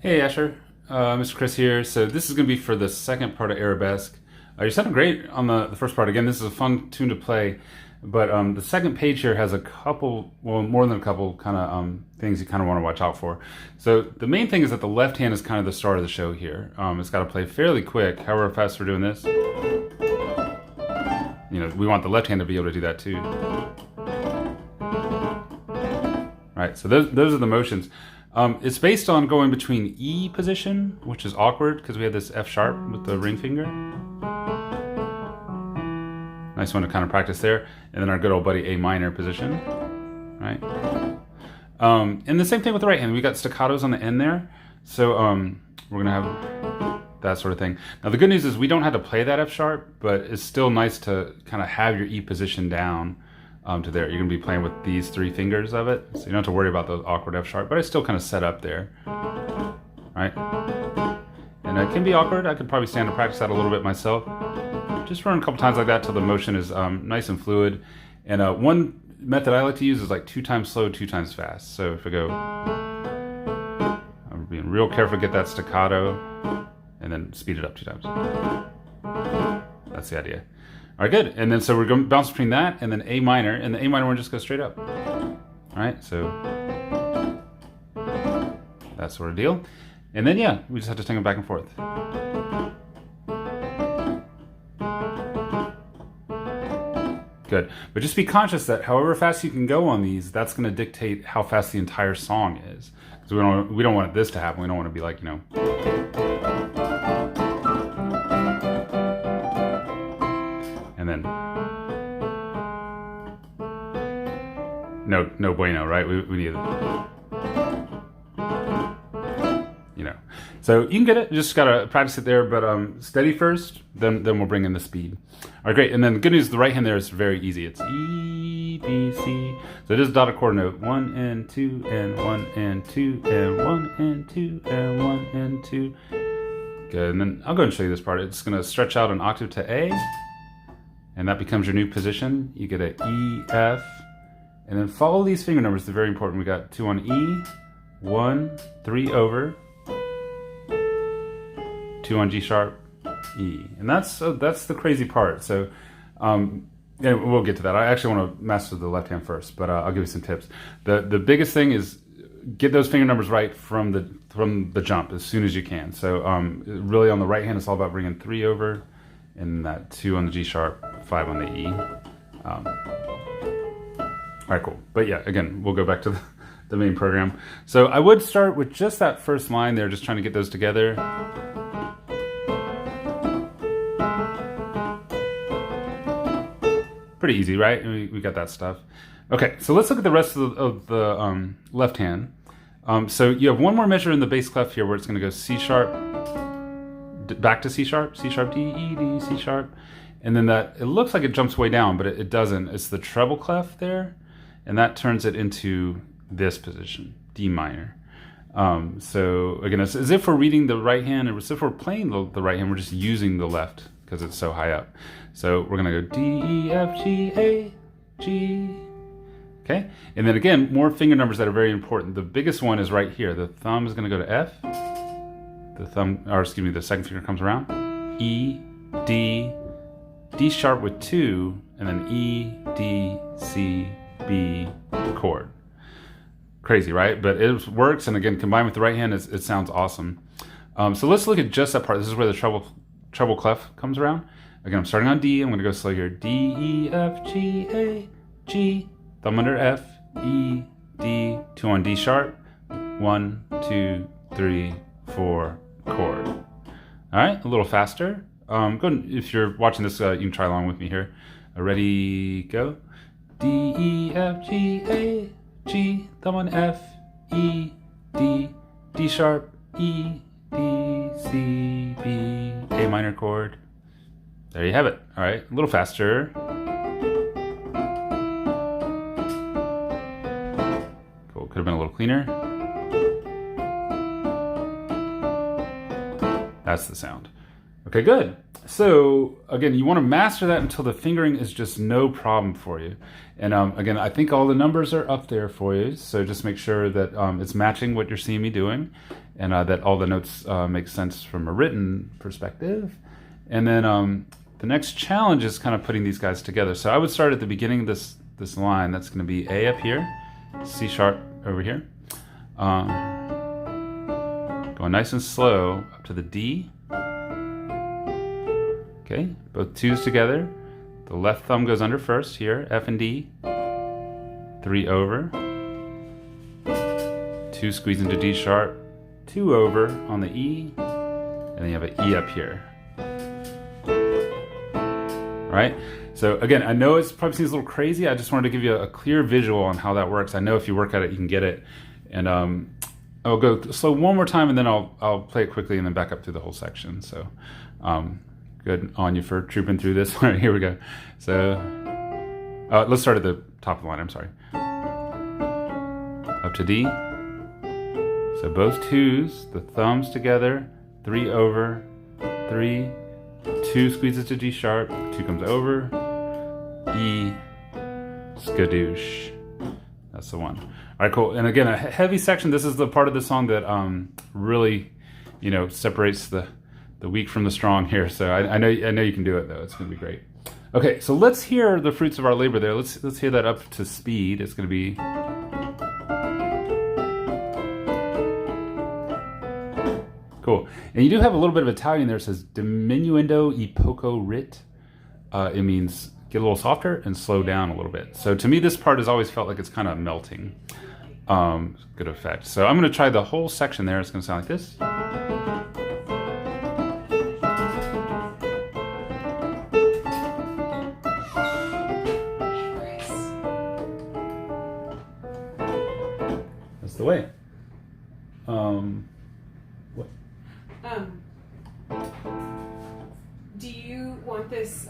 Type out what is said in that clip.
Hey Asher, Mr. Chris here. So this is going to be for the second part of Arabesque. You sounded great on the first part. Again, this is a fun tune to play, but the second page here has a couple, well, more than a couple kind of things you kind of want to watch out for. So the main thing is that the left hand is kind of the start of the show here. It's got to play fairly quick. However fast we're doing this, you know, we want the left hand to be able to do that too. Right, so those are the motions. It's based on going between E position, which is awkward because we have this F sharp with the ring finger. Nice one to kind of practice there. And then our good old buddy A minor position, right? And the same thing with the right hand. We got staccatos on the end there. So we're gonna have that sort of thing. Now the good news is we don't have to play that F sharp, but it's still nice to kind of have your E position down to there. You're gonna be playing with these three fingers of it, so you don't have to worry about those awkward F sharp, but it's still kind of set up there, right? And it can be awkward. I could probably stand to practice that a little bit myself. Just run a couple times like that till the motion is nice and fluid. And one method I like to use is like 2 times slow, 2 times fast. So if I go, I'm being real careful to get that staccato, and then speed it up 2 times. That's the idea. All right, good. And then so we're going to bounce between that and then A minor, and the A minor one just goes straight up. All right, so that sort of deal. And then yeah, we just have to sing it back and forth. Good. But just be conscious that however fast you can go on these, that's going to dictate how fast the entire song is. Because we don't want this to happen. We don't want to be like, you know. And then no bueno, right? We need, you know. So you can get it. You just gotta practice it there, but steady first. Then we'll bring in the speed. All right, great. And then the good news, the right hand there is very easy. It's E, B, C. So it is a dotted quarter note. 1 and 2 and 1 and 2 and 1 and 2 and 1 and 2. Good. And then I'll go and show you this part. It's gonna stretch out an octave to A. And that becomes your new position. You get an E, F, and then follow these finger numbers. They're very important. We got 2 on E, 1, 3 over, 2 on G sharp, E. And that's the crazy part. So yeah, we'll get to that. I actually want to master the left hand first, but I'll give you some tips. The biggest thing is get those finger numbers right from the jump as soon as you can. So really on the right hand, it's all about bringing 3 over, and that 2 on the G sharp, 5 on the E. All right, cool. But yeah, again, we'll go back to the main program. So I would start with just that first line there, just trying to get those together. Pretty easy, right? We got that stuff. Okay, so let's look at the rest of the left hand. So you have one more measure in the bass clef here where it's going to go C sharp, back to C sharp, D, E, D, C sharp. And then that, it looks like it jumps way down, but it doesn't. It's the treble clef there, and that turns it into this position, D minor. So again, it's as if we're reading the right hand, or as if we're playing the right hand, we're just using the left because it's so high up. So we're gonna go D, E, F, G, A, G. Okay, and then again, more finger numbers that are very important. The biggest one is right here. The thumb is gonna go to F. The second finger comes around. E, D, D sharp with 2, and then E, D, C, B chord. Crazy, right? But it works, and again, combined with the right hand, it sounds awesome. So let's look at just that part. This is where the treble clef comes around. Again, I'm starting on D. I'm going to go slow here. D, E, F, G, A, G. Thumb under F, E, D. 2 on D sharp. 1, 2, 3, 4 chord. All right, a little faster. Go ahead, if you're watching this, you can try along with me here. Ready, go. D, E, F, G, A, G. Thumb on F, E, D. D sharp, E, D, C, B. A minor chord. There you have it. All right, a little faster. Cool, could have been a little cleaner. That's the sound. Okay. Okay, good. So again, you want to master that until the fingering is just no problem for you. And again, I think all the numbers are up there for you. So just make sure that it's matching what you're seeing me doing, and that all the notes make sense from a written perspective. And then the next challenge is kind of putting these guys together. So I would start at the beginning of this line. That's going to be A up here, C sharp over here. Going nice and slow up to the D. Okay, both twos together. The left thumb goes under first here, F and D. 3 over. 2 squeeze into D sharp. 2 over on the E. And then you have an E up here. Right? So again, I know it probably seems a little crazy. I just wanted to give you a clear visual on how that works. I know if you work at it, you can get it. And I'll go slow one more time, and then I'll play it quickly and then back up through the whole section. So good on you for trooping through this. All right, here we go. So let's start at the top of the line. I'm sorry. Up to D. So both twos, the thumbs together, 3 over, 3, 2 squeezes to G sharp, 2 comes over, E, skadoosh. That's the one. All right, cool. And again, a heavy section. This is the part of the song that really, separates the weak from the strong here. So I know you can do it though. It's going to be great. Okay, so let's hear the fruits of our labor there. Let's hear that up to speed. It's going to be. Cool. And you do have a little bit of Italian there. It says diminuendo e poco rit. It means get a little softer and slow down a little bit. So to me, this part has always felt like it's kind of melting. Good effect. So I'm going to try the whole section there. It's going to sound like this. That's the way. What? Do you want this